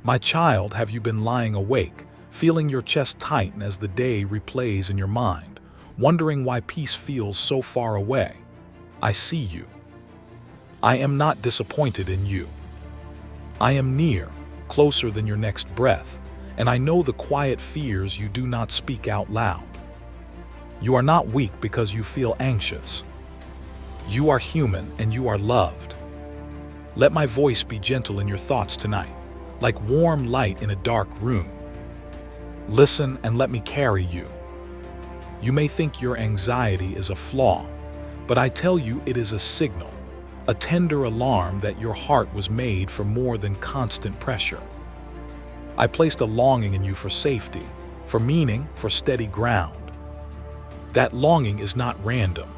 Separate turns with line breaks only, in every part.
My child, have you been lying awake, feeling your chest tighten as the day replays in your mind, wondering why peace feels so far away? I see you. I am not disappointed in you. I am near, closer than your next breath, and I know the quiet fears you do not speak out loud. You are not weak because you feel anxious. You are human and you are loved. Let my voice be gentle in your thoughts tonight, like warm light in a dark room. Listen and let me carry you. You may think your anxiety is a flaw, but I tell you it is a signal, a tender alarm that your heart was made for more than constant pressure. I placed a longing in you for safety, for meaning, for steady ground. That longing is not random.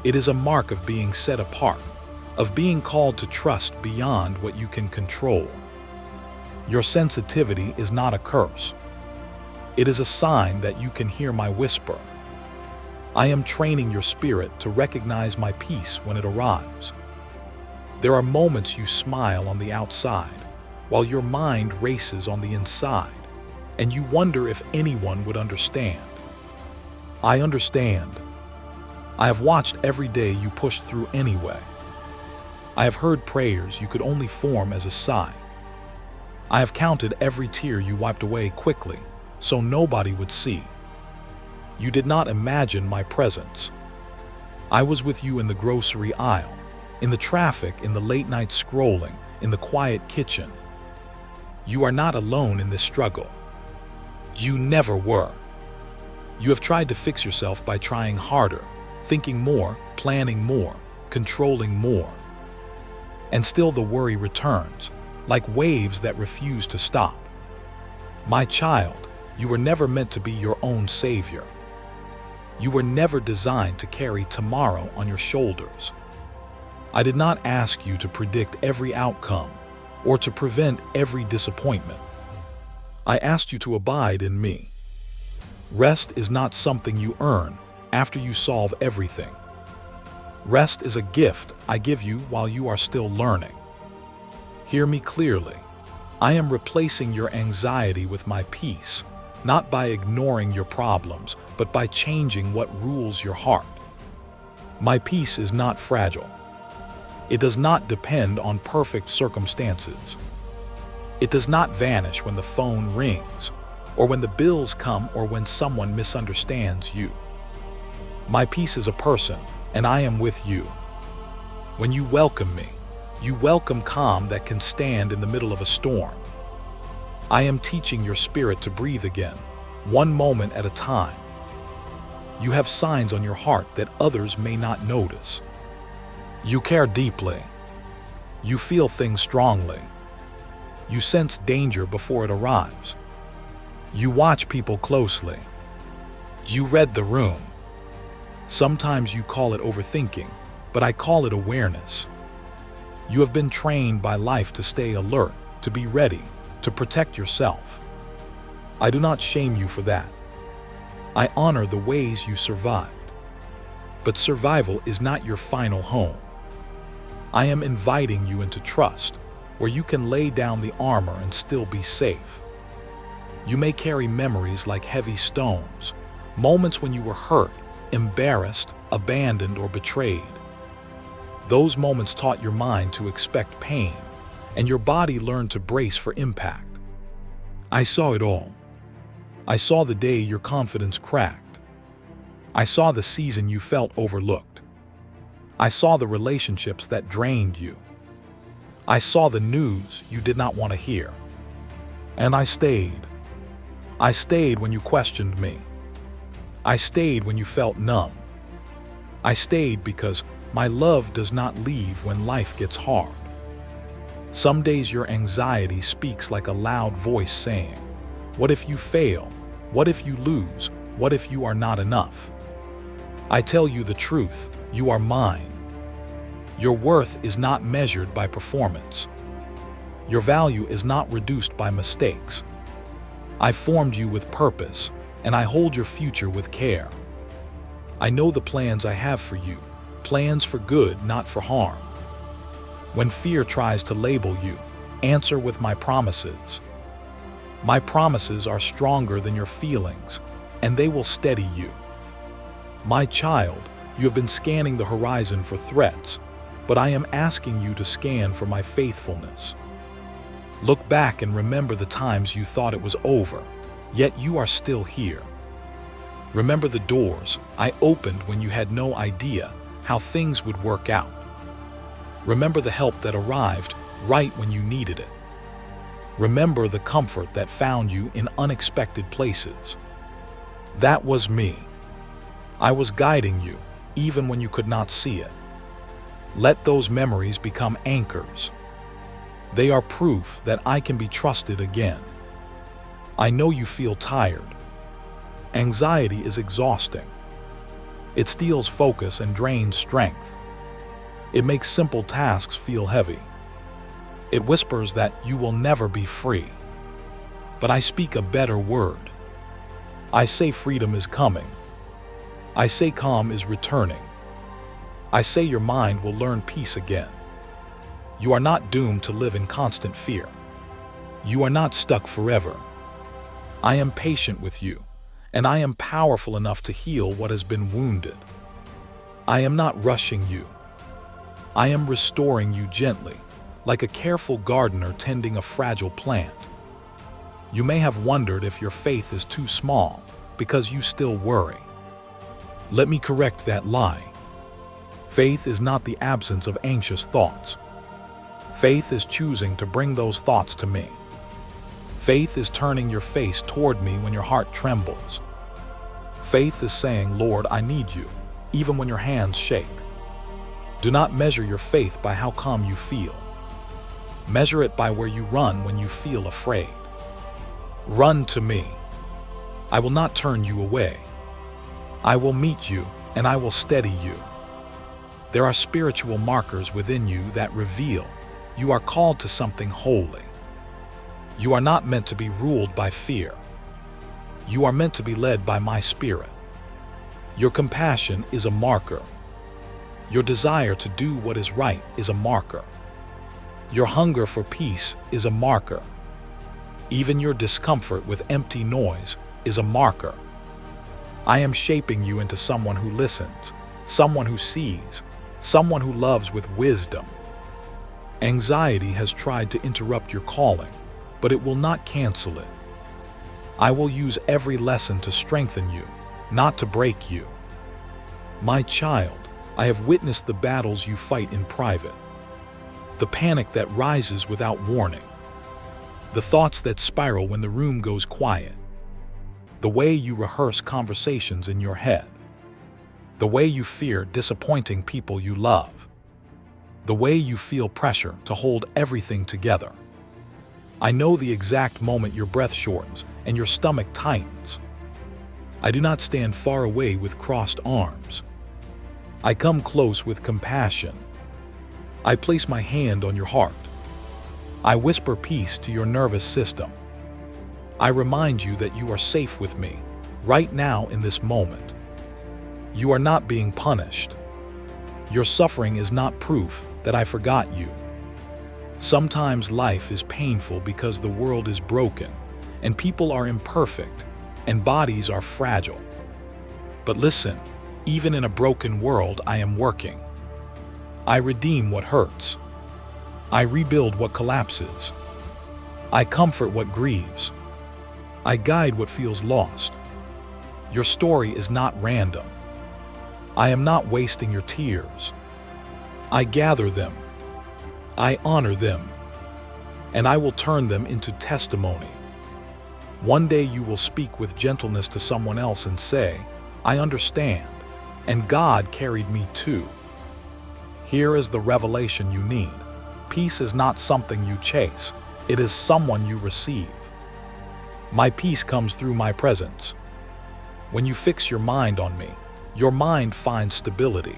It is a mark of being set apart, of being called to trust beyond what you can control. Your sensitivity is not a curse. It is a sign that you can hear my whisper. I am training your spirit to recognize my peace when it arrives. There are moments you smile on the outside, while your mind races on the inside, and you wonder if anyone would understand. I understand. I have watched every day you pushed through anyway. I have heard prayers you could only form as a sigh. I have counted every tear you wiped away quickly, so nobody would see. You did not imagine my presence. I was with you in the grocery aisle, in the traffic, in the late-night scrolling, in the quiet kitchen. You are not alone in this struggle. You never were. You have tried to fix yourself by trying harder, thinking more, planning more, controlling more. And still the worry returns, like waves that refuse to stop. My child, you were never meant to be your own savior. You were never designed to carry tomorrow on your shoulders. I did not ask you to predict every outcome or to prevent every disappointment. I asked you to abide in me. Rest is not something you earn after you solve everything. Rest is a gift I give you while you are still learning. Hear me clearly. I am replacing your anxiety with my peace, not by ignoring your problems, but by changing what rules your heart. My peace is not fragile. It does not depend on perfect circumstances. It does not vanish when the phone rings, or when the bills come, or when someone misunderstands you. My peace is a person, and I am with you. When you welcome me, you welcome calm that can stand in the middle of a storm. I am teaching your spirit to breathe again, one moment at a time. You have signs on your heart that others may not notice. You care deeply. You feel things strongly. You sense danger before it arrives. You watch people closely. You read the room. Sometimes you call it overthinking, but I call it awareness. You have been trained by life to stay alert, to be ready, to protect yourself. I do not shame you for that. I honor the ways you survived. But survival is not your final home. I am inviting you into trust, where you can lay down the armor and still be safe. You may carry memories like heavy stones, moments when you were hurt, embarrassed, abandoned, or betrayed. Those moments taught your mind to expect pain, and your body learned to brace for impact. I saw it all. I saw the day your confidence cracked. I saw the season you felt overlooked. I saw the relationships that drained you. I saw the news you did not want to hear. And I stayed. I stayed when you questioned me. I stayed when you felt numb. I stayed because my love does not leave when life gets hard. Some days your anxiety speaks like a loud voice saying, "What if you fail? What if you lose? What if you are not enough?" I tell you the truth, you are mine. Your worth is not measured by performance. Your value is not reduced by mistakes. I formed you with purpose, and I hold your future with care. I know the plans I have for you, plans for good, not for harm. When fear tries to label you, Answer with my promises. My promises are stronger than your feelings, and they will steady you. My child, you have been scanning the horizon for threats, but I am asking you to scan for my faithfulness. Look back and remember the times you thought it was over, yet you are still here. Remember the doors I opened when you had no idea how things would work out. Remember the help that arrived right when you needed it. Remember the comfort that found you in unexpected places. That was me. I was guiding you, even when you could not see it. Let those memories become anchors. They are proof that I can be trusted again. I know you feel tired. Anxiety is exhausting. It steals focus and drains strength. It makes simple tasks feel heavy. It whispers that you will never be free. But I speak a better word. I say freedom is coming. I say calm is returning. I say your mind will learn peace again. You are not doomed to live in constant fear. You are not stuck forever. I am patient with you, and I am powerful enough to heal what has been wounded. I am not rushing you. I am restoring you gently, like a careful gardener tending a fragile plant. You may have wondered if your faith is too small because you still worry. Let me correct that lie. Faith is not the absence of anxious thoughts. Faith is choosing to bring those thoughts to me. Faith is turning your face toward me when your heart trembles. Faith is saying, Lord, I need you, even when your hands shake. Do not measure your faith by how calm you feel. Measure it by where you run when you feel afraid. Run to me. I will not turn you away. I will meet you, and I will steady you. There are spiritual markers within you that reveal you are called to something holy. You are not meant to be ruled by fear. You are meant to be led by my Spirit. Your compassion is a marker. Your desire to do what is right is a marker. Your hunger for peace is a marker. Even your discomfort with empty noise is a marker. I am shaping you into someone who listens, someone who sees, someone who loves with wisdom. Anxiety has tried to interrupt your calling, but it will not cancel it. I will use every lesson to strengthen you, not to break you. My child, I have witnessed the battles you fight in private, the panic that rises without warning, the thoughts that spiral when the room goes quiet, the way you rehearse conversations in your head, the way you fear disappointing people you love, the way you feel pressure to hold everything together. I know the exact moment your breath shortens and your stomach tightens. I do not stand far away with crossed arms. I come close with compassion. I place my hand on your heart. I whisper peace to your nervous system. I remind you that you are safe with me, right now in this moment. You are not being punished. Your suffering is not proof that I forgot you. Sometimes life is painful because the world is broken, and people are imperfect, and bodies are fragile. But listen, even in a broken world, I am working. I redeem what hurts. I rebuild what collapses. I comfort what grieves. I guide what feels lost. Your story is not random. I am not wasting your tears. I gather them. I honor them. And I will turn them into testimony. One day you will speak with gentleness to someone else and say, I understand, and God carried me too. Here is the revelation you need. Peace is not something you chase. It is someone you receive. My peace comes through my presence. When you fix your mind on me, your mind finds stability.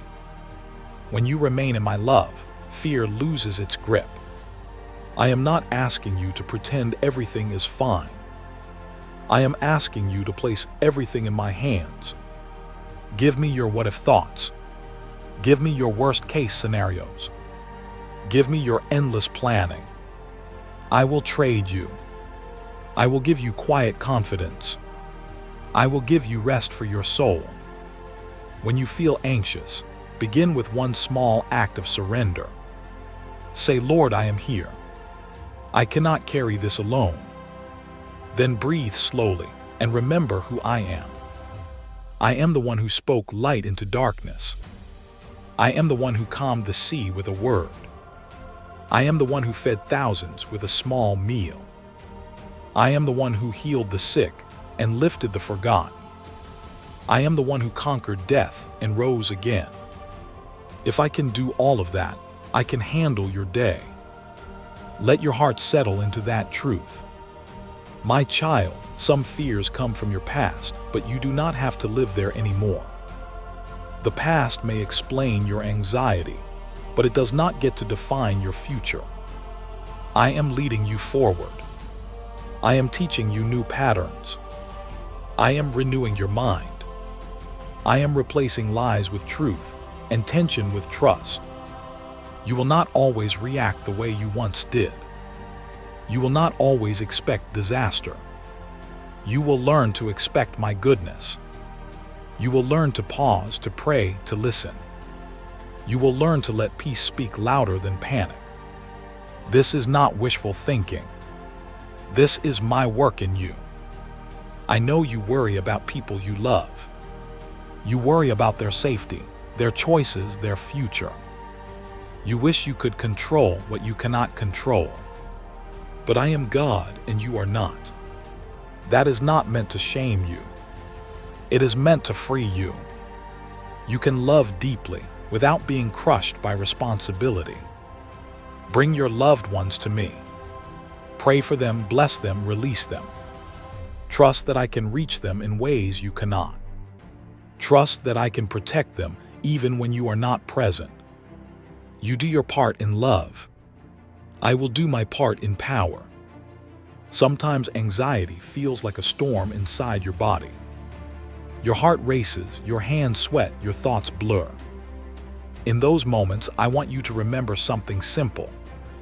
When you remain in my love, fear loses its grip. I am not asking you to pretend everything is fine. I am asking you to place everything in my hands. Give me your what-if thoughts. Give me your worst-case scenarios. Give me your endless planning. I will trade you. I will give you quiet confidence. I will give you rest for your soul. When you feel anxious, begin with one small act of surrender. Say, Lord, I am here. I cannot carry this alone. Then breathe slowly and remember who I am. I am the one who spoke light into darkness. I am the one who calmed the sea with a word. I am the one who fed thousands with a small meal. I am the one who healed the sick and lifted the forgotten. I am the one who conquered death and rose again. If I can do all of that, I can handle your day. Let your heart settle into that truth. My child, some fears come from your past, but you do not have to live there anymore. The past may explain your anxiety, but it does not get to define your future. I am leading you forward. I am teaching you new patterns. I am renewing your mind. I am replacing lies with truth and tension with trust. You will not always react the way you once did. You will not always expect disaster. You will learn to expect my goodness. You will learn to pause, to pray, to listen. You will learn to let peace speak louder than panic. This is not wishful thinking. This is my work in you. I know you worry about people you love. You worry about their safety, their choices, their future. You wish you could control what you cannot control. But I am God and you are not. That is not meant to shame you. It is meant to free you. You can love deeply without being crushed by responsibility. Bring your loved ones to me. Pray for them, bless them, release them. Trust that I can reach them in ways you cannot. Trust that I can protect them even when you are not present. You do your part in love. I will do my part in power. Sometimes anxiety feels like a storm inside your body. Your heart races, your hands sweat, your thoughts blur. In those moments, I want you to remember something simple.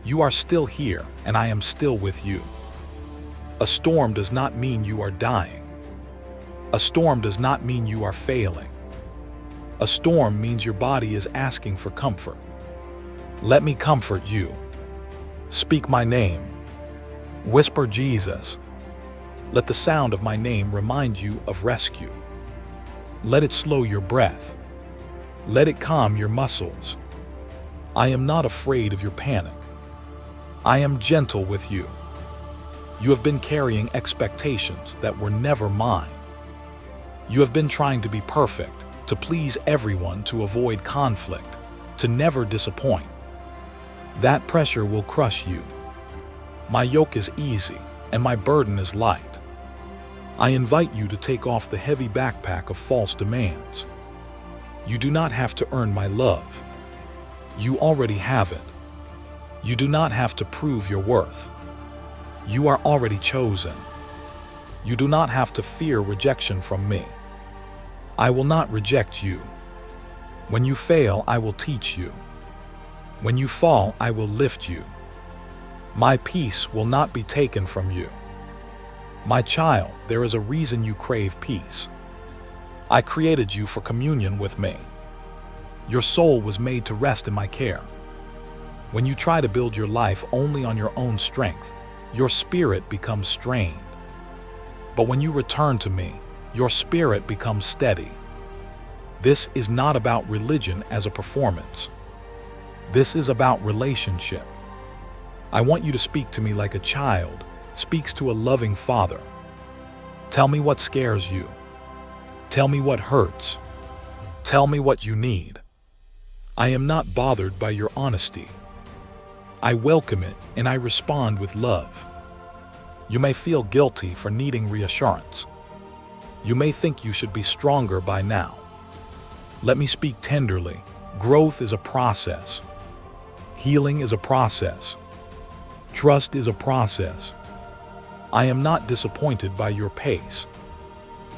You are still here, and I am still with you. A storm does not mean you are dying. A storm does not mean you are failing. A storm means your body is asking for comfort. Let me comfort you. Speak my name. Whisper Jesus. Let the sound of my name remind you of rescue. Let it slow your breath. Let it calm your muscles. I am not afraid of your panic. I am gentle with you. You have been carrying expectations that were never mine. You have been trying to be perfect, to please everyone, to avoid conflict, to never disappoint. That pressure will crush you. My yoke is easy, and my burden is light. I invite you to take off the heavy backpack of false demands. You do not have to earn my love. You already have it. You do not have to prove your worth. You are already chosen. You do not have to fear rejection from me. I will not reject you. When you fail, I will teach you. When you fall, I will lift you. My peace will not be taken from you. My child, there is a reason you crave peace. I created you for communion with me. Your soul was made to rest in my care. When you try to build your life only on your own strength, your spirit becomes strained. But when you return to me, your spirit becomes steady. This is not about religion as a performance. This is about relationship. I want you to speak to me like a child speaks to a loving father. Tell me what scares you. Tell me what hurts. Tell me what you need. I am not bothered by your honesty. I welcome it and I respond with love. You may feel guilty for needing reassurance. You may think you should be stronger by now. Let me speak tenderly. Growth is a process. Healing is a process. Trust is a process. I am not disappointed by your pace.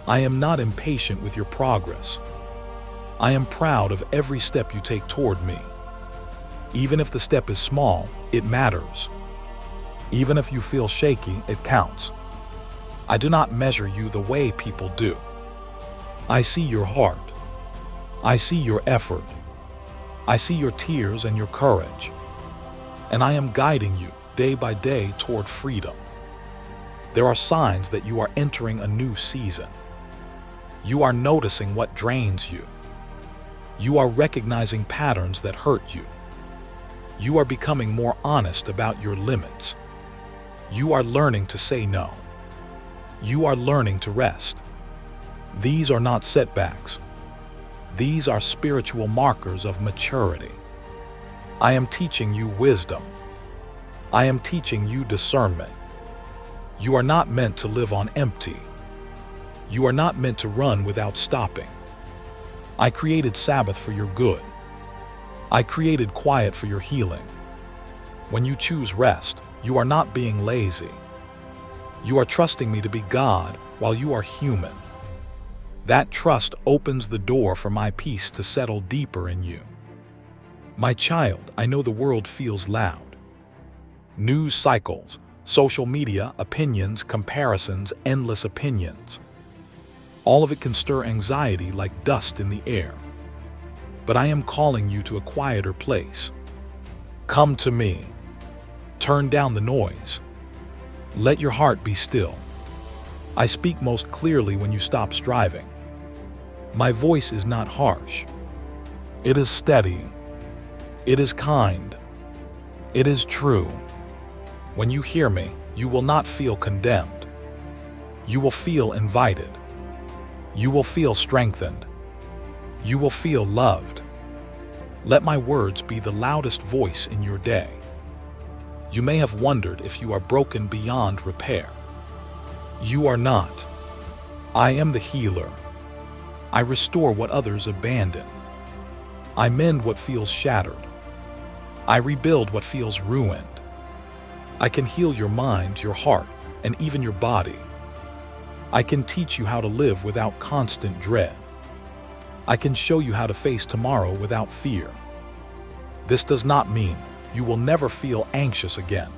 I am not impatient with your progress. I am proud of every step you take toward me. Even if the step is small, it matters. Even if you feel shaky, it counts. I do not measure you the way people do. I see your heart. I see your effort. I see your tears and your courage. And I am guiding you day by day toward freedom. There are signs that you are entering a new season. You are noticing what drains you. You are recognizing patterns that hurt you. You are becoming more honest about your limits. You are learning to say no. You are learning to rest. These are not setbacks. These are spiritual markers of maturity. I am teaching you wisdom. I am teaching you discernment. You are not meant to live on empty. You are not meant to run without stopping. I created Sabbath for your good. I created quiet for your healing. When you choose rest, you are not being lazy. You are trusting me to be God while you are human. That trust opens the door for my peace to settle deeper in you. My child, I know the world feels loud. News cycles, social media, opinions, comparisons, endless opinions. All of it can stir anxiety like dust in the air. But I am calling you to a quieter place. Come to me. Turn down the noise. Let your heart be still. I speak most clearly when you stop striving. My voice is not harsh. It is steady. It is kind. It is true. When you hear me, you will not feel condemned. You will feel invited. You will feel strengthened. You will feel loved. Let my words be the loudest voice in your day. You may have wondered if you are broken beyond repair. You are not. I am the healer. I restore what others abandon. I mend what feels shattered. I rebuild what feels ruined. I can heal your mind, your heart, and even your body. I can teach you how to live without constant dread. I can show you how to face tomorrow without fear. This does not mean you will never feel anxious again.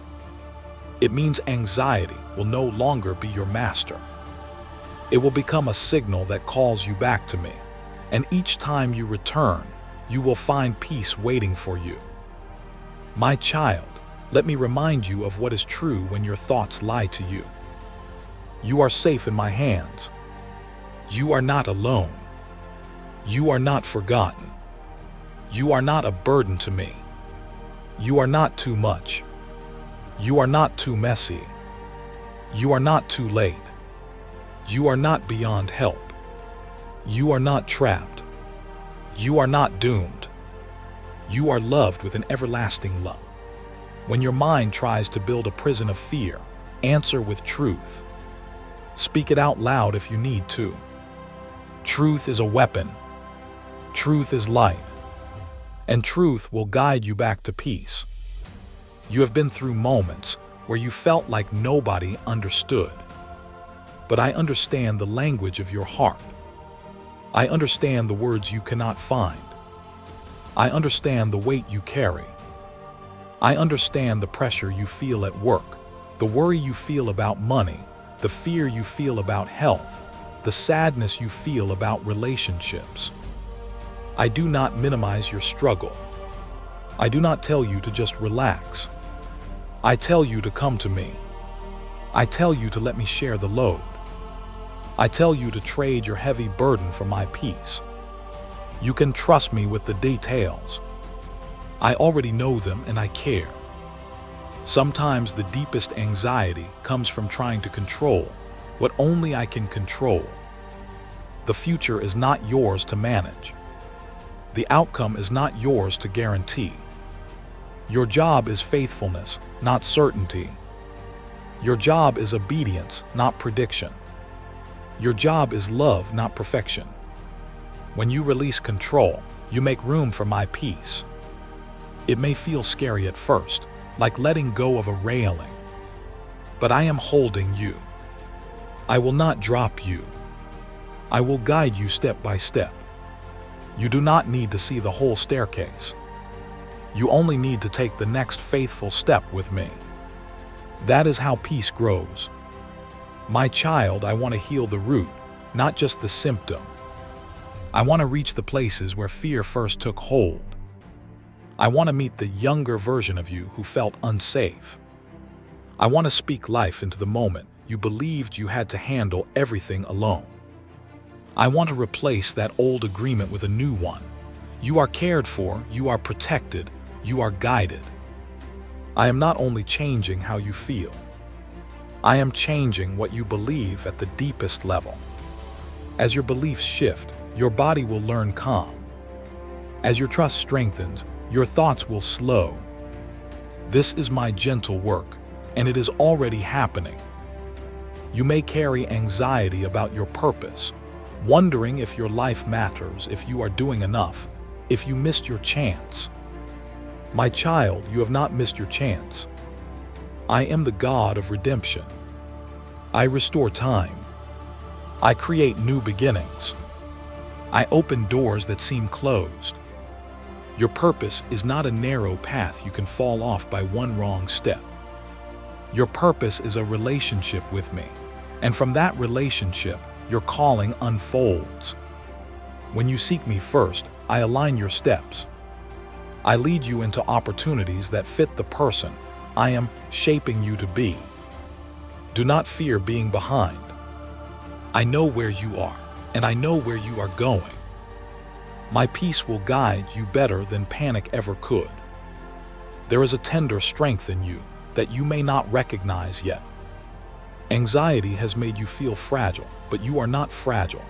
It means anxiety will no longer be your master. It will become a signal that calls you back to me, and each time you return, you will find peace waiting for you. My child, let me remind you of what is true when your thoughts lie to you. You are safe in my hands. You are not alone. You are not forgotten. You are not a burden to me. You are not too much. You are not too messy. You are not too late. You are not beyond help. You are not trapped. You are not doomed. You are loved with an everlasting love. When your mind tries to build a prison of fear, answer with truth. Speak it out loud if you need to. Truth is a weapon. Truth is light. And truth will guide you back to peace. You have been through moments where you felt like nobody understood. But I understand the language of your heart. I understand the words you cannot find. I understand the weight you carry. I understand the pressure you feel at work, the worry you feel about money, the fear you feel about health, the sadness you feel about relationships. I do not minimize your struggle. I do not tell you to just relax. I tell you to come to me. I tell you to let me share the load. I tell you to trade your heavy burden for my peace. You can trust me with the details. I already know them and I care. Sometimes the deepest anxiety comes from trying to control what only I can control. The future is not yours to manage. The outcome is not yours to guarantee. Your job is faithfulness, not certainty. Your job is obedience, not prediction. Your job is love, not perfection. When you release control, you make room for my peace. It may feel scary at first, like letting go of a railing. But I am holding you. I will not drop you. I will guide you step by step. You do not need to see the whole staircase. You only need to take the next faithful step with me. That is how peace grows. My child, I want to heal the root, not just the symptom. I want to reach the places where fear first took hold. I want to meet the younger version of you who felt unsafe. I want to speak life into the moment you believed you had to handle everything alone. I want to replace that old agreement with a new one. You are cared for, you are protected, you are guided. I am not only changing how you feel, I am changing what you believe at the deepest level. As your beliefs shift, your body will learn calm. As your trust strengthens, your thoughts will slow. This is my gentle work, and it is already happening. You may carry anxiety about your purpose, wondering if your life matters, if you are doing enough, if you missed your chance. My child, you have not missed your chance. I am the God of redemption. I restore time. I create new beginnings. I open doors that seem closed. Your purpose is not a narrow path you can fall off by one wrong step. Your purpose is a relationship with me, and from that relationship, your calling unfolds. When you seek me first, I align your steps. I lead you into opportunities that fit the person I am shaping you to be. Do not fear being behind. I know where you are, and I know where you are going. My peace will guide you better than panic ever could. There is a tender strength in you that you may not recognize yet. Anxiety has made you feel fragile, but you are not fragile.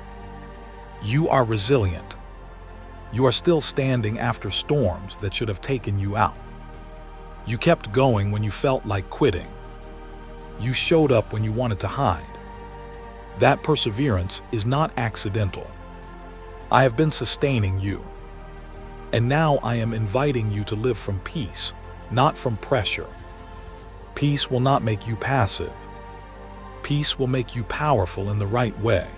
You are resilient. You are still standing after storms that should have taken you out. You kept going when you felt like quitting. You showed up when you wanted to hide. That perseverance is not accidental. I have been sustaining you. And now I am inviting you to live from peace, not from pressure. Peace will not make you passive. Peace will make you powerful in the right way.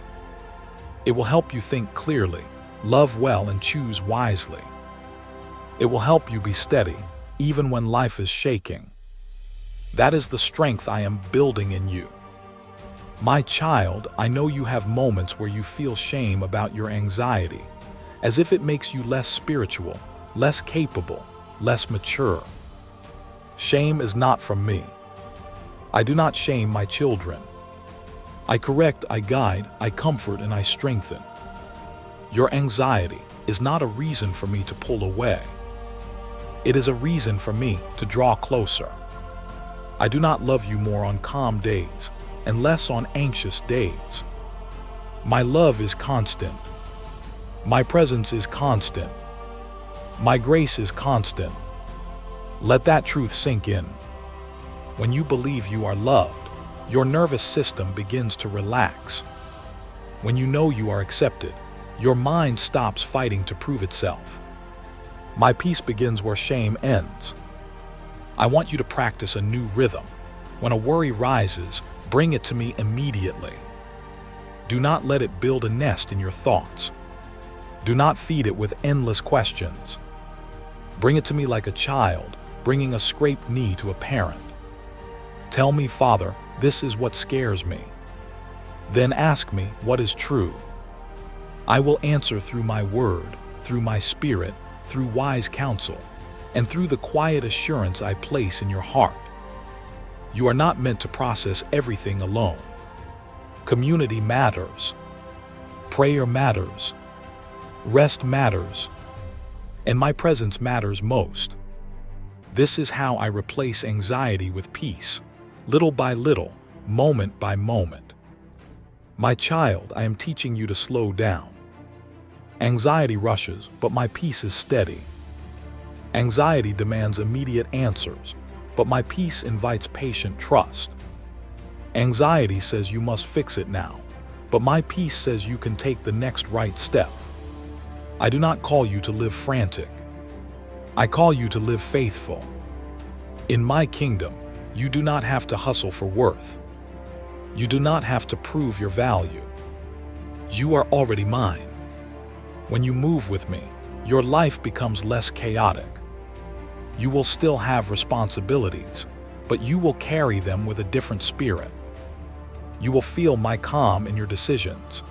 It will help you think clearly, love well, and choose wisely. It will help you be steady, even when life is shaking. That is the strength I am building in you. My child, I know you have moments where you feel shame about your anxiety, as if it makes you less spiritual, less capable, less mature. Shame is not from me. I do not shame my children. I correct, I guide, I comfort, and I strengthen. Your anxiety is not a reason for me to pull away. It is a reason for me to draw closer. I do not love you more on calm days and less on anxious days. My love is constant. My presence is constant. My grace is constant. Let that truth sink in. When you believe you are loved, your nervous system begins to relax. When you know you are accepted, your mind stops fighting to prove itself. My peace begins where shame ends. I want you to practice a new rhythm. When a worry rises, bring it to me immediately. Do not let it build a nest in your thoughts. Do not feed it with endless questions. Bring it to me like a child, bringing a scraped knee to a parent. Tell me, Father, this is what scares me. Then ask me what is true. I will answer through my word, through my spirit, through wise counsel, and through the quiet assurance I place in your heart. You are not meant to process everything alone. Community matters. Prayer matters. Rest matters. And my presence matters most. This is how I replace anxiety with peace, little by little, moment by moment. My child, I am teaching you to slow down. Anxiety rushes, but my peace is steady. Anxiety demands immediate answers, but my peace invites patient trust. Anxiety says you must fix it now, but my peace says you can take the next right step. I do not call you to live frantic. I call you to live faithful. In my kingdom, you do not have to hustle for worth. You do not have to prove your value. You are already mine. When you move with me, your life becomes less chaotic. You will still have responsibilities, but you will carry them with a different spirit. You will feel my calm in your decisions.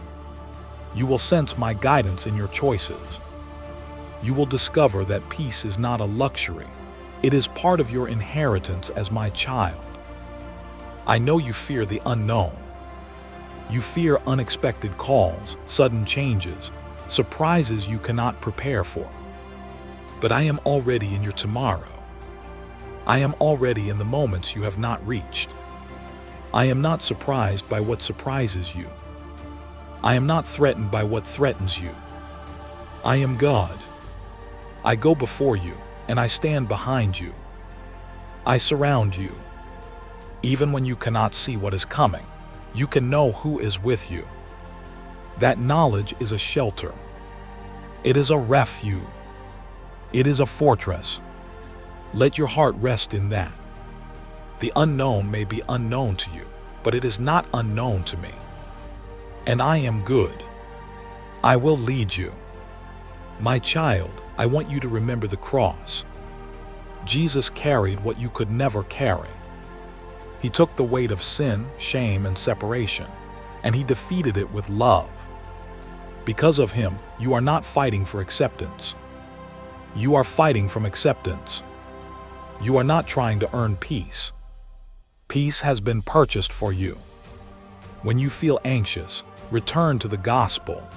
You will sense my guidance in your choices. You will discover that peace is not a luxury. It is part of your inheritance as my child. I know you fear the unknown. You fear unexpected calls, sudden changes, surprises you cannot prepare for. But I am already in your tomorrow. I am already in the moments you have not reached. I am not surprised by what surprises you. I am not threatened by what threatens you. I am God. I go before you, and I stand behind you. I surround you. Even when you cannot see what is coming, you can know who is with you. That knowledge is a shelter. It is a refuge. It is a fortress. Let your heart rest in that. The unknown may be unknown to you, but it is not unknown to me. And I am good. I will lead you. My child, I want you to remember the cross. Jesus carried what you could never carry. He took the weight of sin, shame, and separation, and he defeated it with love. Because of him, you are not fighting for acceptance. You are fighting from acceptance. You are not trying to earn peace. Peace has been purchased for you. When you feel anxious, return to the gospel.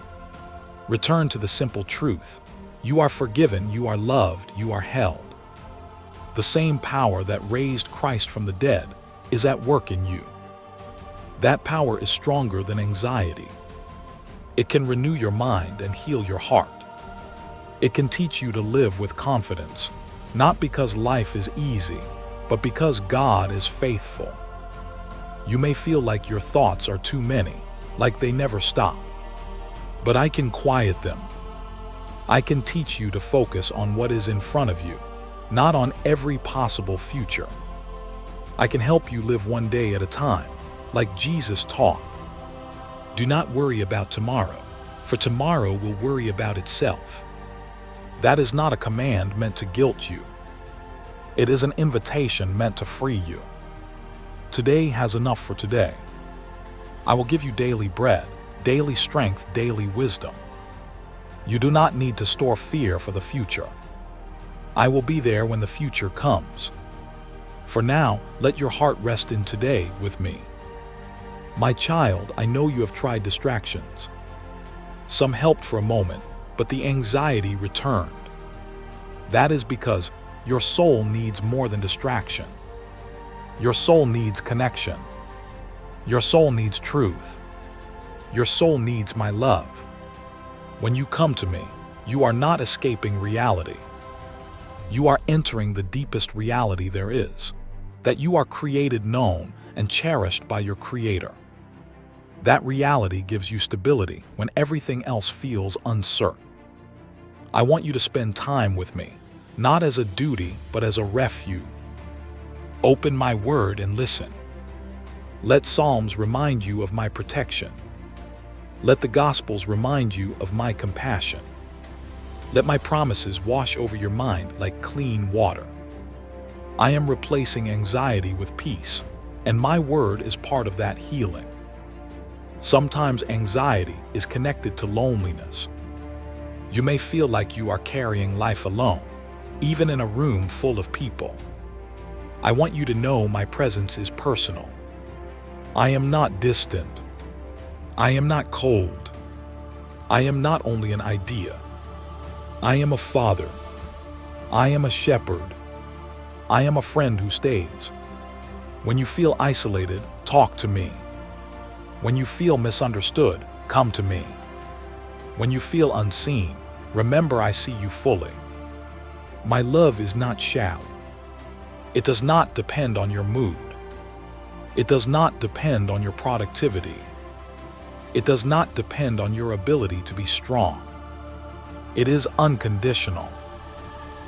Return to the simple truth. You are forgiven, you are loved, you are held. The same power that raised Christ from the dead is at work in you. That power is stronger than anxiety. It can renew your mind and heal your heart. It can teach you to live with confidence, not because life is easy, but because God is faithful. You may feel like your thoughts are too many, like they never stop. But I can quiet them. I can teach you to focus on what is in front of you, not on every possible future. I can help you live one day at a time, like Jesus taught. Do not worry about tomorrow, for tomorrow will worry about itself. That is not a command meant to guilt you. It is an invitation meant to free you. Today has enough for today. I will give you daily bread, daily strength, daily wisdom. You do not need to store fear for the future. I will be there when the future comes. For now, let your heart rest in today with me. My child, I know you have tried distractions. Some helped for a moment, but the anxiety returned. That is because your soul needs more than distraction. Your soul needs connection. Your soul needs truth. Your soul needs my love. When you come to me, you are not escaping reality. You are entering the deepest reality there is, that you are created, known, and cherished by your Creator. That reality gives you stability when everything else feels uncertain. I want you to spend time with me, not as a duty, but as a refuge. Open my word and listen. Let Psalms remind you of my protection. Let the Gospels remind you of my compassion. Let my promises wash over your mind like clean water. I am replacing anxiety with peace, and my word is part of that healing. Sometimes anxiety is connected to loneliness. You may feel like you are carrying life alone, even in a room full of people. I want you to know my presence is personal. I am not distant. I am not cold. I am not only an idea. I am a father. I am a shepherd. I am a friend who stays. When you feel isolated, talk to me. When you feel misunderstood, come to me. When you feel unseen, remember I see you fully. My love is not shallow. It does not depend on your mood. It does not depend on your productivity. It does not depend on your ability to be strong. It is unconditional.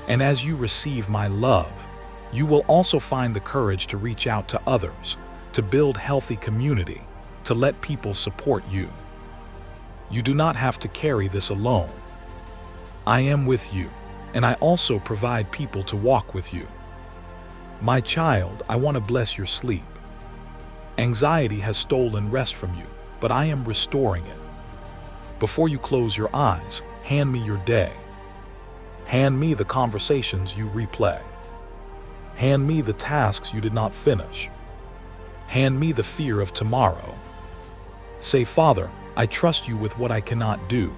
And as you receive my love, you will also find the courage to reach out to others, to build healthy community, to let people support you. You do not have to carry this alone. I am with you, and I also provide people to walk with you. My child, I want to bless your sleep. Anxiety has stolen rest from you, but I am restoring it. Before you close your eyes, hand me your day. Hand me the conversations you replay. Hand me the tasks you did not finish. Hand me the fear of tomorrow. Say, Father, I trust you with what I cannot do.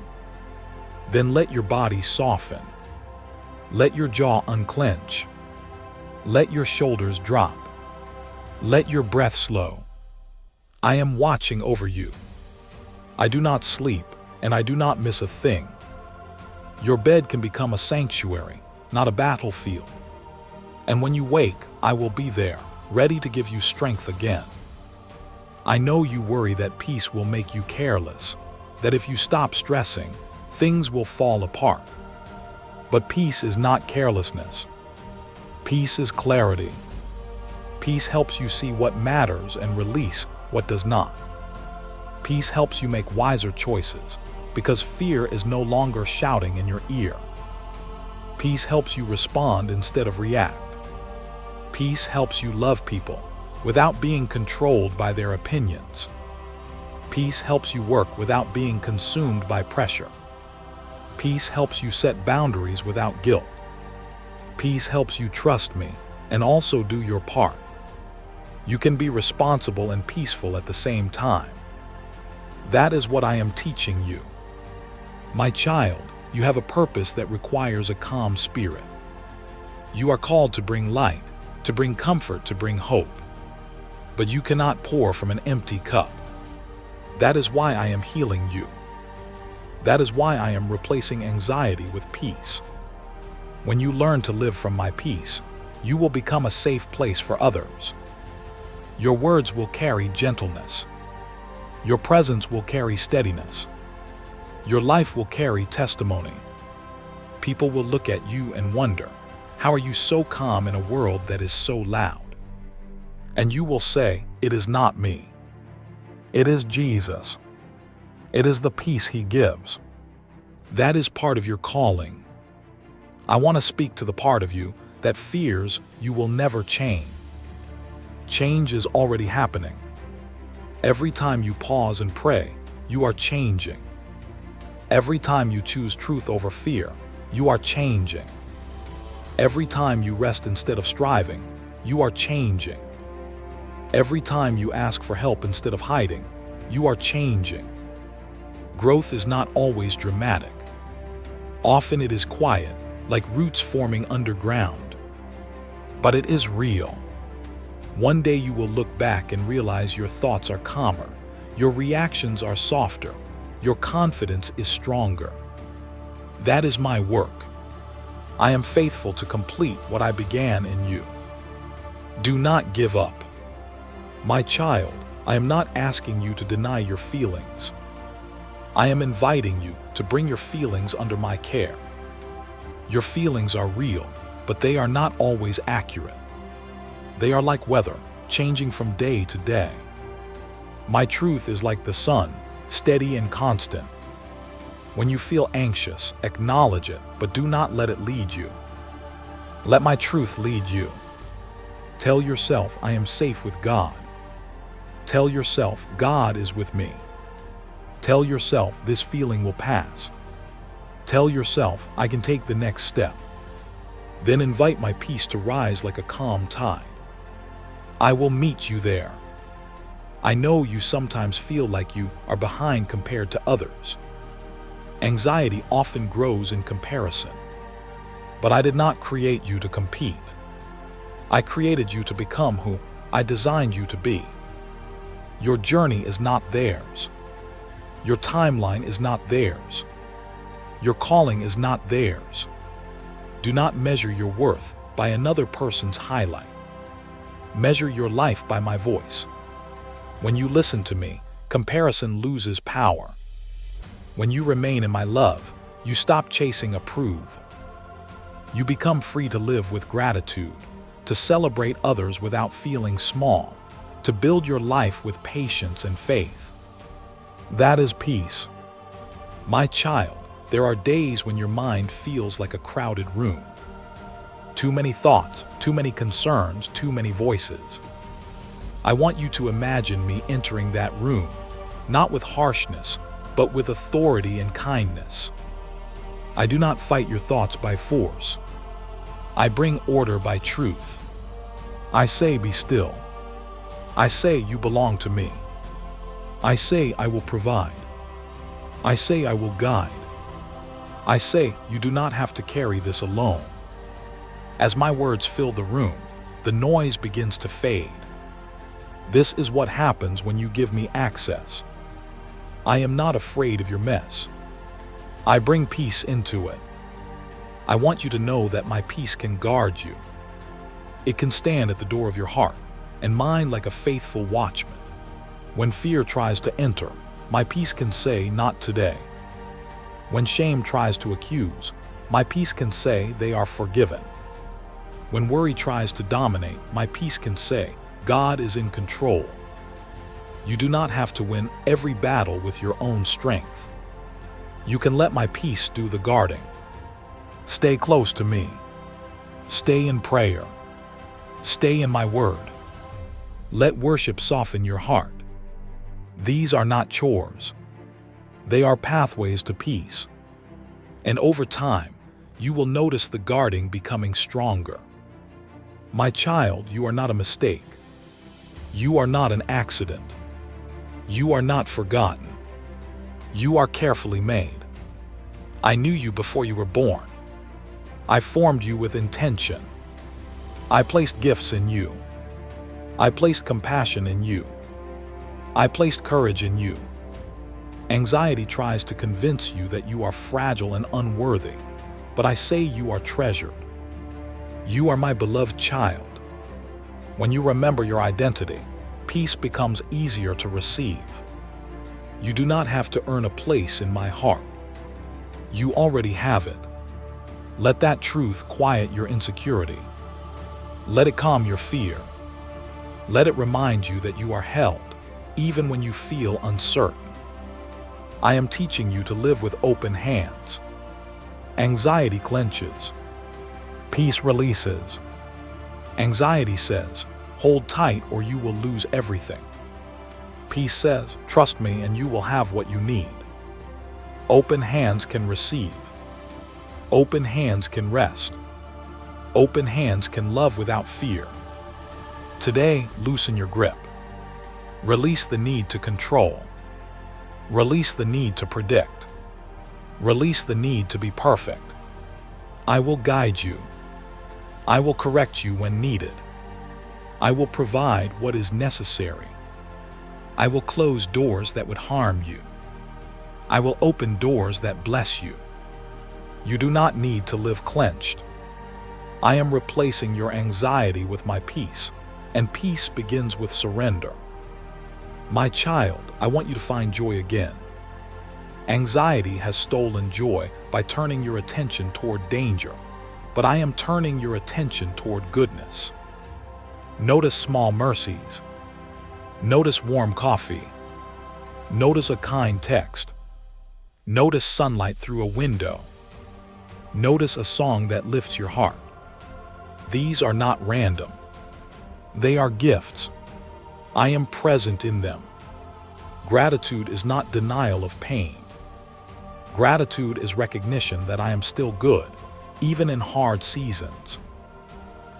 Then let your body soften. Let your jaw unclench. Let your shoulders drop. Let your breath slow. I am watching over you. I do not sleep, and I do not miss a thing. Your bed can become a sanctuary, not a battlefield. And when you wake, I will be there, ready to give you strength again. I know you worry that peace will make you careless, that if you stop stressing, things will fall apart. But peace is not carelessness. Peace is clarity. Peace helps you see what matters and release what does not. Peace helps you make wiser choices, because fear is no longer shouting in your ear. Peace helps you respond instead of react. Peace helps you love people without being controlled by their opinions. Peace helps you work without being consumed by pressure. Peace helps you set boundaries without guilt. Peace helps you trust me and also do your part. You can be responsible and peaceful at the same time. That is what I am teaching you. My child, you have a purpose that requires a calm spirit. You are called to bring light, to bring comfort, to bring hope. But you cannot pour from an empty cup. That is why I am healing you. That is why I am replacing anxiety with peace. When you learn to live from my peace, you will become a safe place for others. Your words will carry gentleness. Your presence will carry steadiness. Your life will carry testimony. People will look at you and wonder, how are you so calm in a world that is so loud? And you will say, it is not me. It is Jesus. It is the peace he gives. That is part of your calling. I want to speak to the part of you that fears you will never change. Change is already happening. Every time you pause and pray, you are changing. Every time you choose truth over fear, you are changing. Every time you rest instead of striving, you are changing. Every time you ask for help instead of hiding, you are changing. Growth is not always dramatic. Often it is quiet, like roots forming underground. But it is real. One day you will look back and realize your thoughts are calmer, your reactions are softer, your confidence is stronger. That is my work. I am faithful to complete what I began in you. Do not give up. My child, I am not asking you to deny your feelings. I am inviting you to bring your feelings under my care. Your feelings are real, but they are not always accurate. They are like weather, changing from day to day. My truth is like the sun, steady and constant. When you feel anxious, acknowledge it, but do not let it lead you. Let my truth lead you. Tell yourself, I am safe with God. Tell yourself, God is with me. Tell yourself, this feeling will pass. Tell yourself, I can take the next step. Then invite my peace to rise like a calm tide. I will meet you there. I know you sometimes feel like you are behind compared to others. Anxiety often grows in comparison. But I did not create you to compete. I created you to become who I designed you to be. Your journey is not theirs. Your timeline is not theirs. Your calling is not theirs. Do not measure your worth by another person's highlight. Measure your life by my voice. When you listen to me, comparison loses power. When you remain in my love, you stop chasing approval. You become free to live with gratitude, to celebrate others without feeling small, to build your life with patience and faith. That is peace. My child, there are days when your mind feels like a crowded room. Too many thoughts, too many concerns, too many voices. I want you to imagine me entering that room, not with harshness, but with authority and kindness. I do not fight your thoughts by force. I bring order by truth. I say, be still. I say, you belong to me. I say, I will provide. I say, I will guide. I say, you do not have to carry this alone. As my words fill the room, the noise begins to fade. This is what happens when you give me access. I am not afraid of your mess. I bring peace into it. I want you to know that my peace can guard you. It can stand at the door of your heart and mind like a faithful watchman. When fear tries to enter, my peace can say, not today. When shame tries to accuse, my peace can say, they are forgiven. When worry tries to dominate, my peace can say, God is in control. You do not have to win every battle with your own strength. You can let my peace do the guarding. Stay close to me. Stay in prayer. Stay in my word. Let worship soften your heart. These are not chores. They are pathways to peace. And over time, you will notice the guarding becoming stronger. My child, you are not a mistake. You are not an accident. You are not forgotten. You are carefully made. I knew you before you were born. I formed you with intention. I placed gifts in you. I placed compassion in you. I placed courage in you. Anxiety tries to convince you that you are fragile and unworthy, but I say you are treasured. You are my beloved child. When you remember your identity, peace becomes easier to receive. You do not have to earn a place in my heart. You already have it. Let that truth quiet your insecurity. Let it calm your fear. Let it remind you that you are held, even when you feel uncertain. I am teaching you to live with open hands. Anxiety clenches. Peace releases. Anxiety says, hold tight or you will lose everything. Peace says, trust me and you will have what you need. Open hands can receive. Open hands can rest. Open hands can love without fear. Today, loosen your grip. Release the need to control. Release the need to predict. Release the need to be perfect. I will guide you. I will correct you when needed. I will provide what is necessary. I will close doors that would harm you. I will open doors that bless you. You do not need to live clenched. I am replacing your anxiety with my peace, and peace begins with surrender. My child, I want you to find joy again. Anxiety has stolen joy by turning your attention toward danger, but I am turning your attention toward goodness. Notice small mercies. Notice warm coffee. Notice a kind text. Notice sunlight through a window. Notice a song that lifts your heart. These are not random. They are gifts. I am present in them. Gratitude is not denial of pain. Gratitude is recognition that I am still good, even in hard seasons.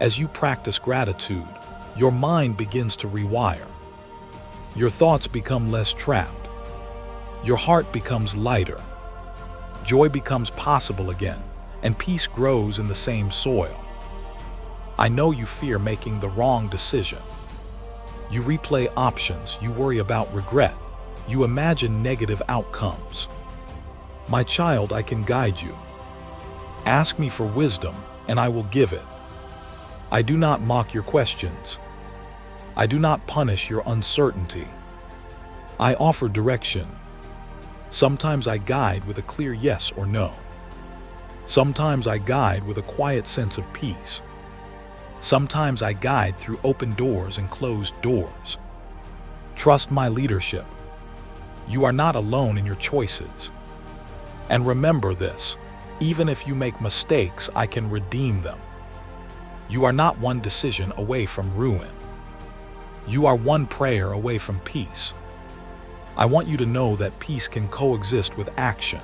As you practice gratitude, your mind begins to rewire. Your thoughts become less trapped. Your heart becomes lighter. Joy becomes possible again, and peace grows in the same soil. I know you fear making the wrong decision. You replay options, you worry about regret, you imagine negative outcomes. My child, I can guide you. Ask me for wisdom, and I will give it. I do not mock your questions. I do not punish your uncertainty. I offer direction. Sometimes I guide with a clear yes or no. Sometimes I guide with a quiet sense of peace. Sometimes I guide through open doors and closed doors. Trust my leadership. You are not alone in your choices. And remember this, even if you make mistakes, I can redeem them. You are not one decision away from ruin. You are one prayer away from peace. I want you to know that peace can coexist with action.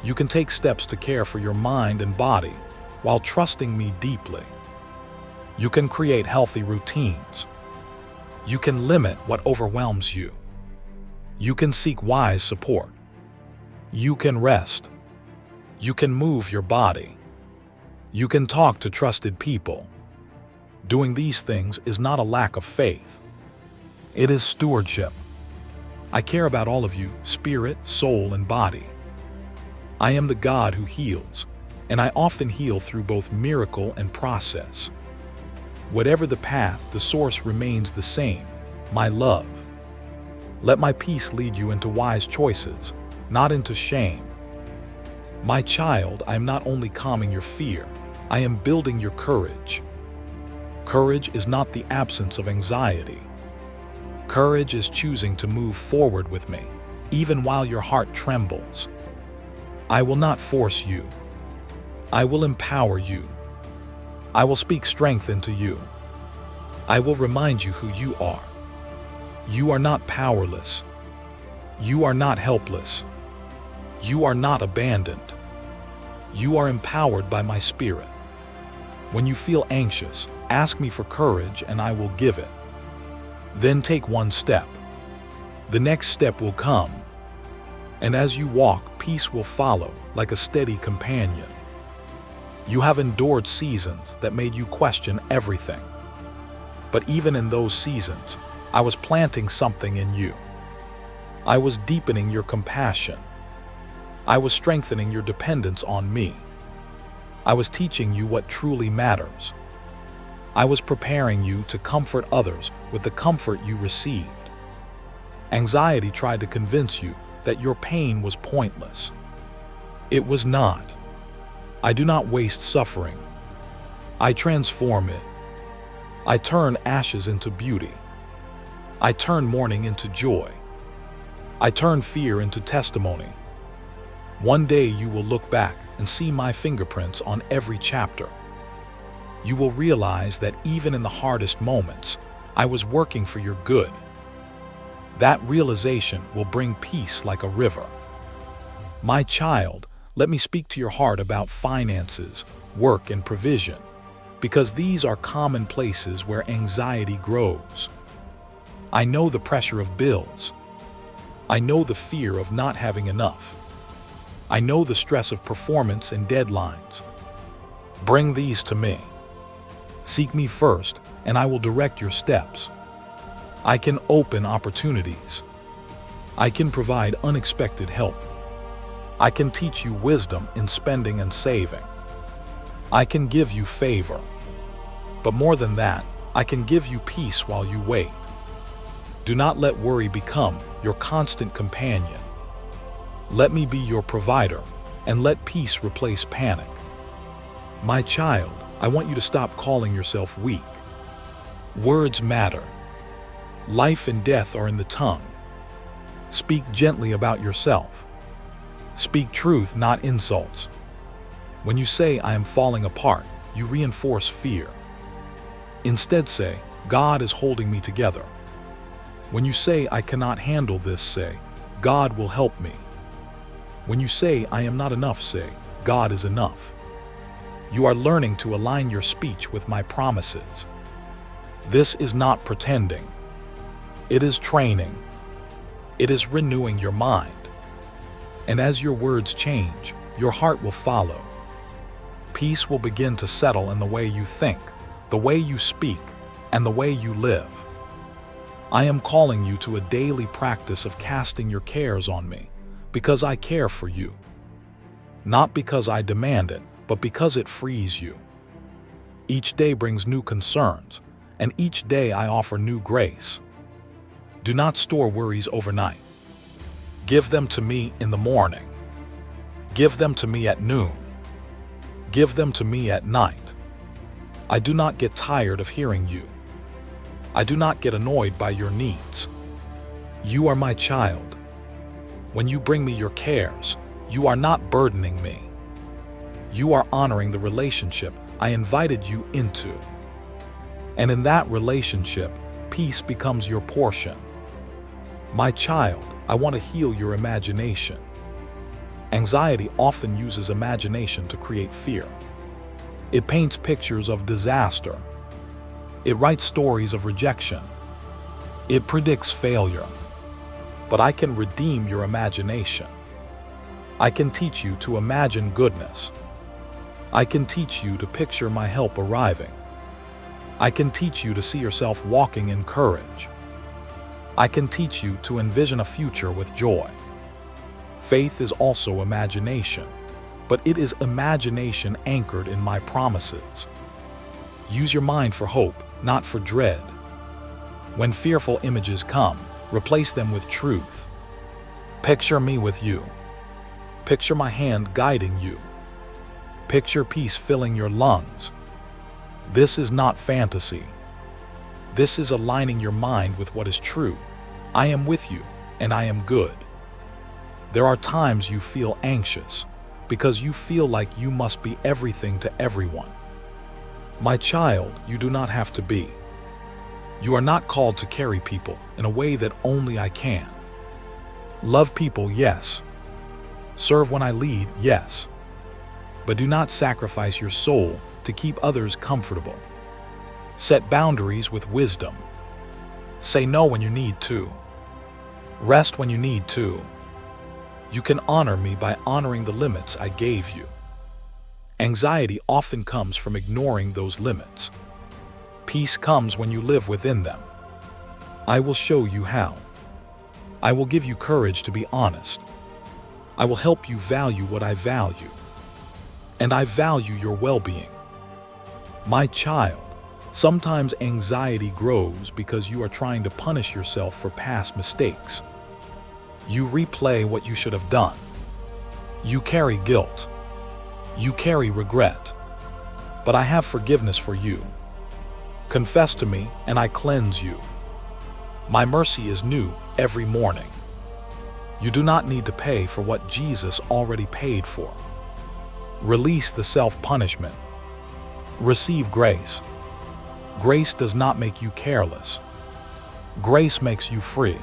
You can take steps to care for your mind and body while trusting me deeply. You can create healthy routines. You can limit what overwhelms you. You can seek wise support. You can rest. You can move your body. You can talk to trusted people. Doing these things is not a lack of faith. It is stewardship. I care about all of you, spirit, soul, and body. I am the God who heals, and I often heal through both miracle and process. Whatever the path, the source remains the same, my love. Let my peace lead you into wise choices, not into shame. My child, I am not only calming your fear, I am building your courage. Courage is not the absence of anxiety. Courage is choosing to move forward with me, even while your heart trembles. I will not force you. I will empower you. I will speak strength into you. I will remind you who you are. You are not powerless. You are not helpless. You are not abandoned. You are empowered by my Spirit. When you feel anxious, ask me for courage and I will give it. Then take one step. The next step will come. And as you walk, peace will follow like a steady companion. You have endured seasons that made you question everything. But even in those seasons, I was planting something in you. I was deepening your compassion. I was strengthening your dependence on me. I was teaching you what truly matters. I was preparing you to comfort others with the comfort you received. Anxiety tried to convince you that your pain was pointless. It was not. I do not waste suffering. I transform it. I turn ashes into beauty. I turn mourning into joy. I turn fear into testimony. One day you will look back and see my fingerprints on every chapter. You will realize that even in the hardest moments, I was working for your good. That realization will bring peace like a river. My child, let me speak to your heart about finances, work, and provision, because these are common places where anxiety grows. I know the pressure of bills. I know the fear of not having enough. I know the stress of performance and deadlines. Bring these to me. Seek me first, and I will direct your steps. I can open opportunities. I can provide unexpected help. I can teach you wisdom in spending and saving. I can give you favor. But more than that, I can give you peace while you wait. Do not let worry become your constant companion. Let me be your provider, and let peace replace panic. My child, I want you to stop calling yourself weak. Words matter. Life and death are in the tongue. Speak gently about yourself. Speak truth, not insults. When you say, I am falling apart, you reinforce fear. Instead say, God is holding me together. When you say, I cannot handle this, say, God will help me. When you say, I am not enough, say, God is enough. You are learning to align your speech with my promises. This is not pretending. It is training. It is renewing your mind. And as your words change, your heart will follow. Peace will begin to settle in the way you think, the way you speak, and the way you live. I am calling you to a daily practice of casting your cares on me, because I care for you. Not because I demand it, but because it frees you. Each day brings new concerns, and each day I offer new grace. Do not store worries overnight. Give them to me in the morning. Give them to me at noon. Give them to me at night. I do not get tired of hearing you. I do not get annoyed by your needs. You are my child. When you bring me your cares, you are not burdening me. You are honoring the relationship I invited you into. And in that relationship, peace becomes your portion. My child, I want to heal your imagination. Anxiety often uses imagination to create fear. It paints pictures of disaster. It writes stories of rejection. It predicts failure. But I can redeem your imagination. I can teach you to imagine goodness. I can teach you to picture my help arriving. I can teach you to see yourself walking in courage. I can teach you to envision a future with joy. Faith is also imagination, but it is imagination anchored in my promises. Use your mind for hope, not for dread. When fearful images come, replace them with truth. Picture me with you. Picture my hand guiding you. Picture peace filling your lungs. This is not fantasy. This is aligning your mind with what is true. I am with you, and I am good. There are times you feel anxious because you feel like you must be everything to everyone. My child, you do not have to be. You are not called to carry people in a way that only I can. Love people, yes. Serve when I lead, yes. But do not sacrifice your soul to keep others comfortable. Set boundaries with wisdom. Say no when you need to. Rest when you need to. You can honor me by honoring the limits I gave you. Anxiety often comes from ignoring those limits. Peace comes when you live within them. I will show you how. I will give you courage to be honest. I will help you value what I value. And I value your well-being. My child, sometimes anxiety grows because you are trying to punish yourself for past mistakes. You replay what you should have done. You carry guilt. You carry regret. But I have forgiveness for you. Confess to me, and I cleanse you. My mercy is new every morning. You do not need to pay for what Jesus already paid for. Release the self-punishment. Receive grace. Grace does not make you careless. Grace makes you free.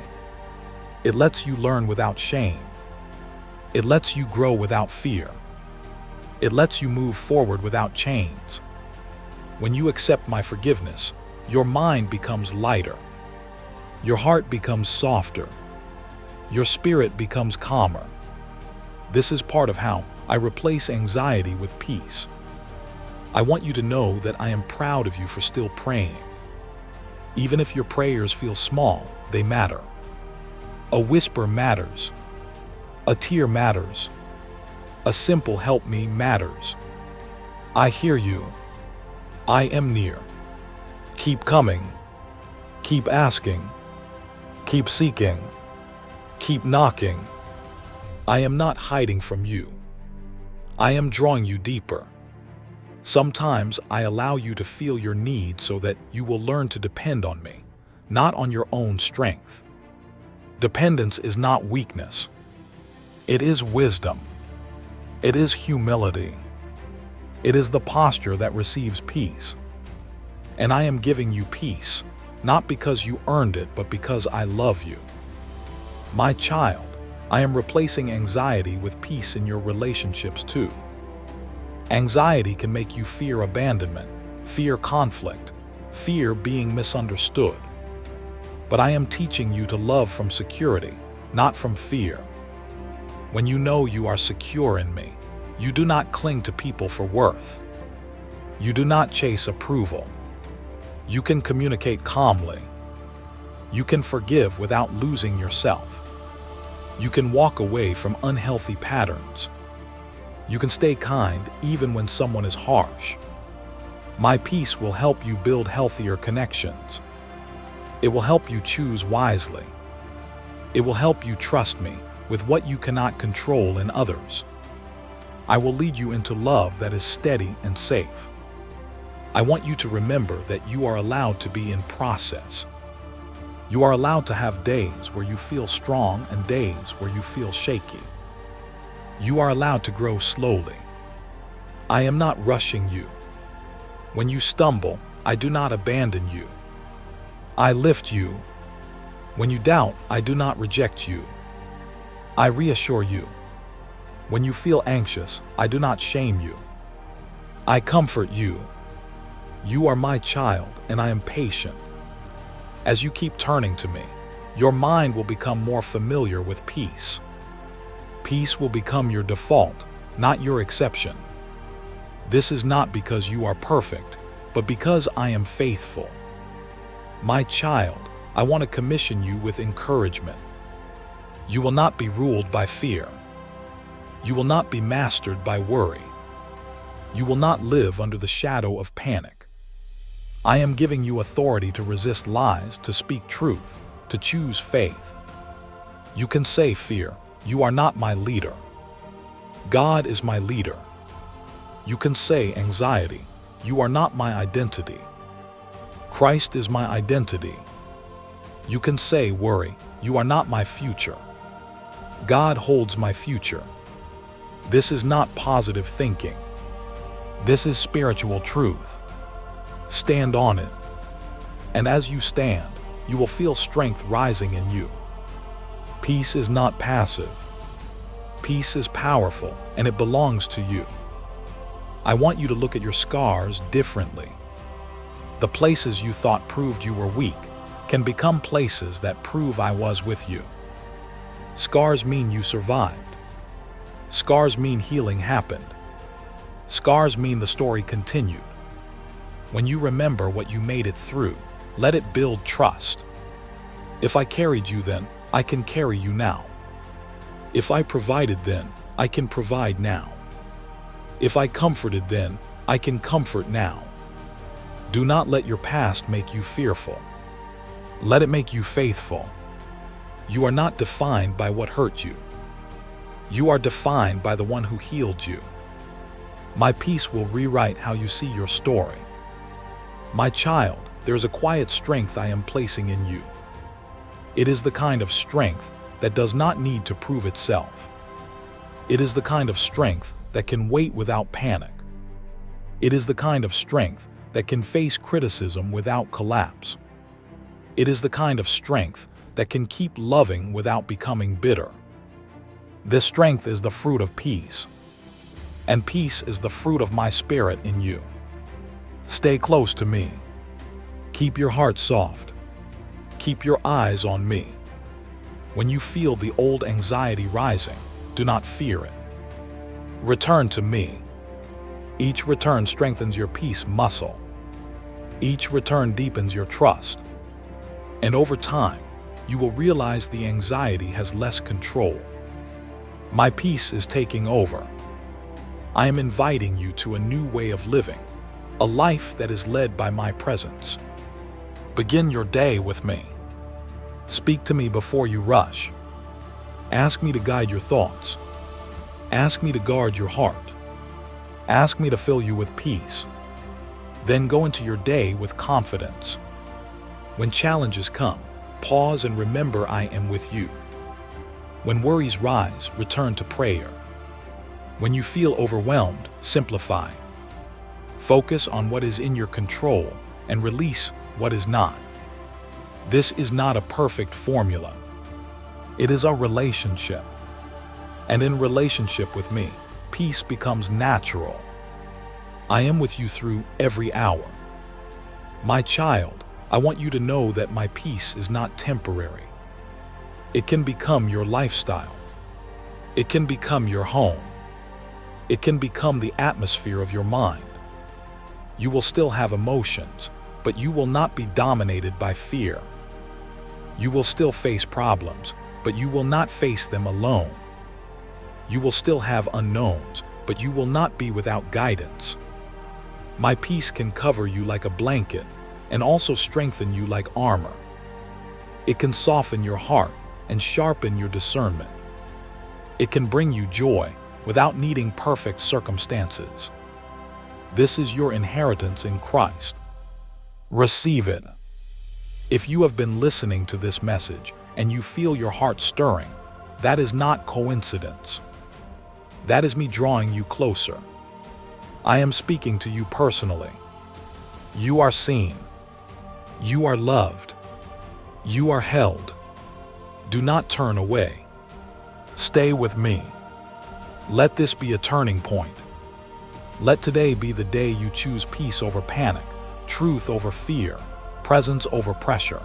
It lets you learn without shame. It lets you grow without fear. It lets you move forward without chains. When you accept my forgiveness, your mind becomes lighter. Your heart becomes softer. Your spirit becomes calmer. This is part of how I replace anxiety with peace. I want you to know that I am proud of you for still praying. Even if your prayers feel small, they matter. A whisper matters. A tear matters. A simple help me matters. I hear you. I am near. Keep coming. Keep asking. Keep seeking. Keep knocking. I am not hiding from you. I am drawing you deeper. Sometimes I allow you to feel your need so that you will learn to depend on me, not on your own strength. Dependence is not weakness. It is wisdom. It is humility. It is the posture that receives peace. And I am giving you peace, not because you earned it, but because I love you. My child, I am replacing anxiety with peace in your relationships too. Anxiety can make you fear abandonment, fear conflict, fear being misunderstood. But I am teaching you to love from security, not from fear. When you know you are secure in me, you do not cling to people for worth. You do not chase approval. You can communicate calmly. You can forgive without losing yourself. You can walk away from unhealthy patterns. You can stay kind even when someone is harsh. My peace will help you build healthier connections. It will help you choose wisely. It will help you trust me with what you cannot control in others. I will lead you into love that is steady and safe. I want you to remember that you are allowed to be in process. You are allowed to have days where you feel strong and days where you feel shaky. You are allowed to grow slowly. I am not rushing you. When you stumble, I do not abandon you. I lift you. When you doubt, I do not reject you. I reassure you. When you feel anxious, I do not shame you. I comfort you. You are my child, and I am patient. As you keep turning to me, your mind will become more familiar with peace. Peace will become your default, not your exception. This is not because you are perfect, but because I am faithful. My child, I want to commission you with encouragement. You will not be ruled by fear. You will not be mastered by worry. You will not live under the shadow of panic. I am giving you authority to resist lies, to speak truth, to choose faith. You can say, fear, you are not my leader. God is my leader. You can say, anxiety, you are not my identity. Christ is my identity. You can say, worry, you are not my future. God holds my future. This is not positive thinking. This is spiritual truth. Stand on it. And as you stand, you will feel strength rising in you. Peace is not passive. Peace is powerful, and it belongs to you. I want you to look at your scars differently. The places you thought proved you were weak can become places that prove I was with you. Scars mean you survived. Scars mean healing happened. Scars mean the story continued. When you remember what you made it through, let it build trust. If I carried you then, I can carry you now. If I provided then, I can provide now. If I comforted then, I can comfort now. Do not let your past make you fearful. Let it make you faithful. You are not defined by what hurt you. You are defined by the one who healed you. My peace will rewrite how you see your story. My child, there is a quiet strength I am placing in you. It is the kind of strength that does not need to prove itself. It is the kind of strength that can wait without panic. It is the kind of strength that can face criticism without collapse. It is the kind of strength that can keep loving without becoming bitter. This strength is the fruit of peace, and peace is the fruit of my spirit in you. Stay close to me. Keep your heart soft. Keep your eyes on me. When you feel the old anxiety rising, do not fear it. Return to me. Each return strengthens your peace muscle. Each return deepens your trust. And over time, you will realize the anxiety has less control. My peace is taking over. I am inviting you to a new way of living, a life that is led by my presence. Begin your day with me. Speak to me before you rush. Ask me to guide your thoughts. Ask me to guard your heart. Ask me to fill you with peace. Then go into your day with confidence. When challenges come, pause and remember I am with you. When worries rise, return to prayer. When you feel overwhelmed, simplify. Focus on what is in your control and release what is not. This is not a perfect formula. It is a relationship. And in relationship with me, peace becomes natural. I am with you through every hour. My child, I want you to know that my peace is not temporary. It can become your lifestyle. It can become your home. It can become the atmosphere of your mind. You will still have emotions, but you will not be dominated by fear. You will still face problems, but you will not face them alone. You will still have unknowns, but you will not be without guidance. My peace can cover you like a blanket and also strengthen you like armor. It can soften your heart and sharpen your discernment. It can bring you joy without needing perfect circumstances. This is your inheritance in Christ. Receive it. If you have been listening to this message and you feel your heart stirring, that is not coincidence. That is me drawing you closer. I am speaking to you personally. You are seen. You are loved. You are held. Do not turn away. Stay with me. Let this be a turning point. Let today be the day you choose peace over panic, truth over fear, presence over pressure.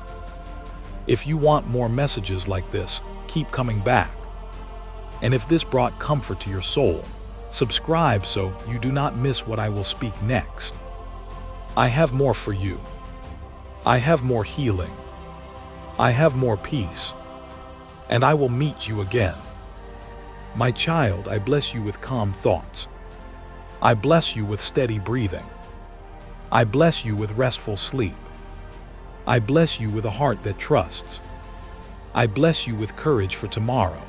If you want more messages like this, keep coming back. And if this brought comfort to your soul, subscribe so you do not miss what I will speak next. I have more for you. I have more healing. I have more peace. And I will meet you again. My child, I bless you with calm thoughts. I bless you with steady breathing. I bless you with restful sleep. I bless you with a heart that trusts. I bless you with courage for tomorrow.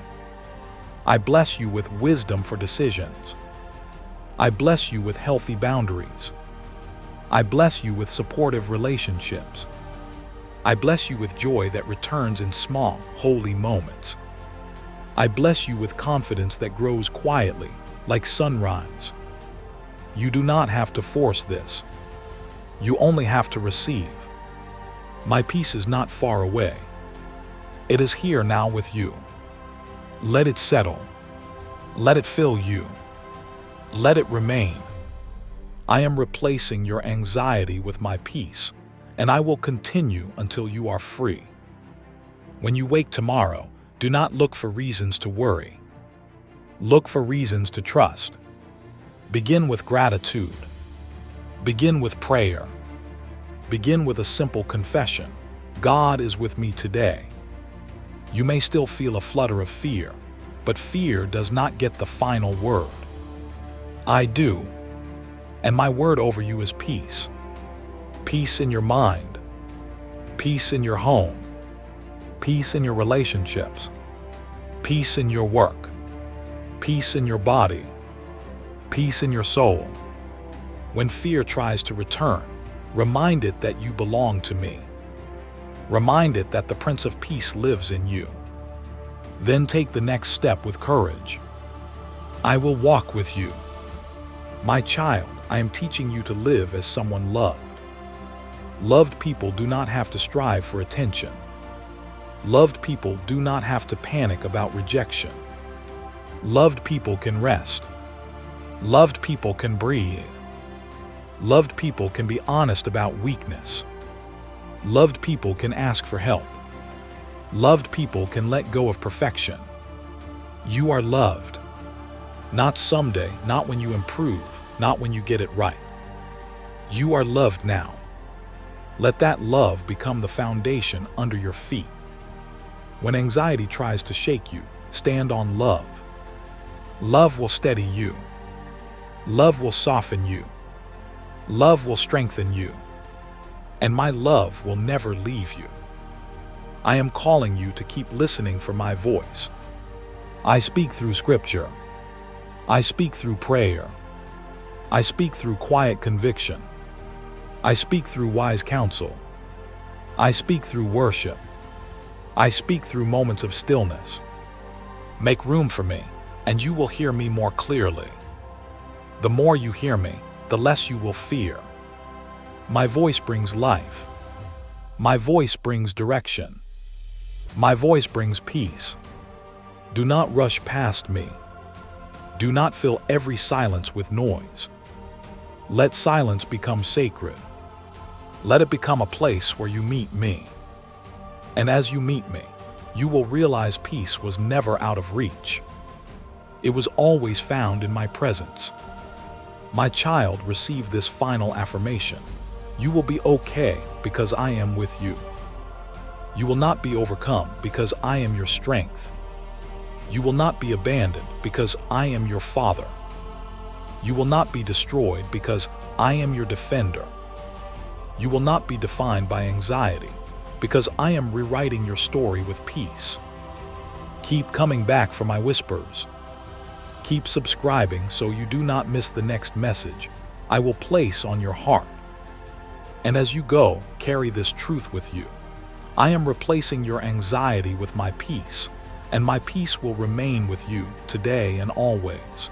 I bless you with wisdom for decisions. I bless you with healthy boundaries. I bless you with supportive relationships. I bless you with joy that returns in small, holy moments. I bless you with confidence that grows quietly, like sunrise. You do not have to force this. You only have to receive. My peace is not far away. It is here now with you. Let it settle. Let it fill you. Let it remain. I am replacing your anxiety with my peace, and I will continue until you are free. When you wake tomorrow, do not look for reasons to worry. Look for reasons to trust. Begin with gratitude. Begin with prayer. Begin with a simple confession. God is with me today. You may still feel a flutter of fear, but fear does not get the final word. I do. And my word over you is peace. Peace in your mind. Peace in your home. Peace in your relationships. Peace in your work. Peace in your body. Peace in your soul. When fear tries to return, remind it that you belong to me. Remind it that the Prince of Peace lives in you. Then take the next step with courage. I will walk with you. My child, I am teaching you to live as someone loved. Loved people do not have to strive for attention. Loved people do not have to panic about rejection. Loved people can rest. Loved people can breathe. Loved people can be honest about weakness. Loved people can ask for help. Loved people can let go of perfection. You are loved. Not someday, not when you improve, not when you get it right. You are loved now. Let that love become the foundation under your feet. When anxiety tries to shake you, stand on love. Love will steady you. Love will soften you. Love will strengthen you. And my love will never leave you. I am calling you to keep listening for my voice. I speak through scripture. I speak through prayer. I speak through quiet conviction. I speak through wise counsel. I speak through worship. I speak through moments of stillness. Make room for me, and you will hear me more clearly. The more you hear me, the less you will fear. My voice brings life. My voice brings direction. My voice brings peace. Do not rush past me. Do not fill every silence with noise. Let silence become sacred. Let it become a place where you meet me. And as you meet me, you will realize peace was never out of reach. It was always found in my presence. My child, receive this final affirmation. You will be okay because I am with you. You will not be overcome because I am your strength. You will not be abandoned because I am your father. You will not be destroyed because I am your defender. You will not be defined by anxiety because I am rewriting your story with peace. Keep coming back for my whispers. Keep subscribing so you do not miss the next message I will place on your heart. And as you go, carry this truth with you. I am replacing your anxiety with my peace, and my peace will remain with you today and always.